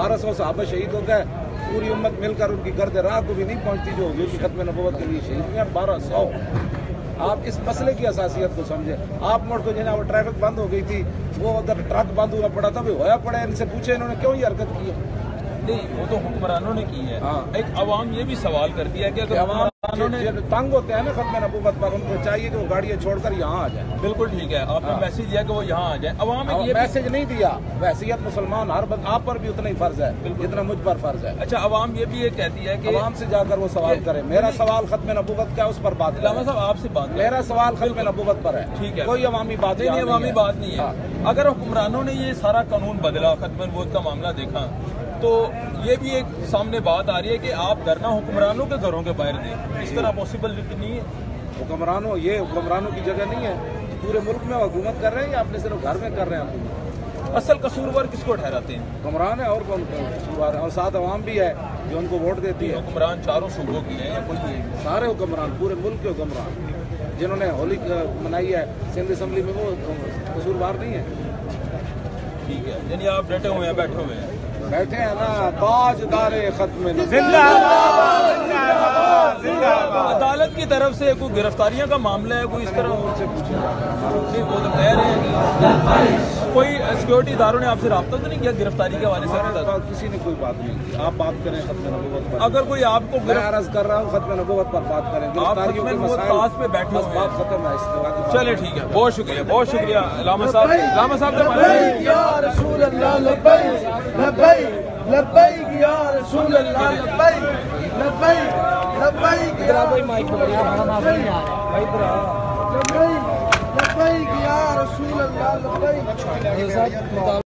1200 सहाबा शहीद हो गए, पूरी उम्मत मिलकर उनकी गर्द राह को भी नहीं पहुंचती जो हुजूर की खत्म नबूवत के लिए शहीद हुए। 1200। आप इस मसले की असासियत को समझे। आप मोड़ को जिन्हें वो ट्रैफिक बंद हो गई थी, वो उधर ट्रक बंद हुआ पड़ा था, होया पड़ा, इनसे पूछे इन्होंने क्यों ये हरकत की है? नहीं, वो तो हुक्मरानों ने की है। एक अवाम ये भी सवाल करती है कि अगर अवाम तंग होते हैं ना खत्म नबूवत पर, उनको चाहिए कि वो गाड़ियाँ छोड़कर यहाँ आ जाए। बिल्कुल ठीक है, आपने मैसेज दिया कि वो यहाँ आ जाए। अवाम ये मैसेज नहीं दिया, वैसियत मुसलमान हर आप पर भी उतना ही फर्ज है जितना मुझ पर फर्ज है। अच्छा, अवाम ये भी ये कहती है कि अवाम से जाकर वो सवाल करे। मेरा सवाल खत्म नबूवत का, उस पर बात इलामा साहब आपसे बात, मेरा सवाल खत्म नबूवत पर है। ठीक है, कोई अवामी बात नहीं, अवामी बात नहीं है। अगर हुक्मरानों ने ये सारा कानून बदला, खत्म नबूवत का मामला देखा, तो ये भी एक सामने बात आ रही है कि आप धरना हुक्मरानों के घरों के बाहर दें। इस तरह पॉसिबल नहीं है। हुक्मरानों, ये हुक्मरानों की जगह नहीं है। पूरे मुल्क में हुकूमत कर रहे हैं या अपने सिर्फ घर में कर रहे हैं? असल कसूरवार किसको ठहराते हैं? हुक्मरान है, और कौन कसूरवार है? और साथ अवाम भी है जो उनको वोट देती है। हुक्मरान चारों सूबों की है या कोई है? सारे हुक्मरान, पूरे मुल्क के हुक्मरान जिन्होंने होली मनाई है सिंध असम्बली में, वो कसूरवार नहीं है। ठीक है, यानी आप डटे हुए हैं, बैठे हुए हैं, बैठे हैं ना, ताजदारे खत्म। अदालत की तरफ से कोई गिरफ्तारियों का मामला है, कोई इस तरह उनसे पूछेगा? नहीं, वो तो कह रहे हैं कि कोई सिक्योरिटी इदारों ने आपसे रब्ता तो नहीं किया गिरफ्तारी के हवाले से? किसी ने कोई बात नहीं की। आप बात करें खत्म नबूवत पर। अगर कोई आपको मैं अर्ज कर रहा हूँ खत्म नबूवत पर बात करें। गिरफ्तारियों के पास पे बैठे बस बात खत्म है। इसके चले ठीक है, बहुत शुक्रिया, बहुत शुक्रिया इलामा साहब। इलामा साहब माइक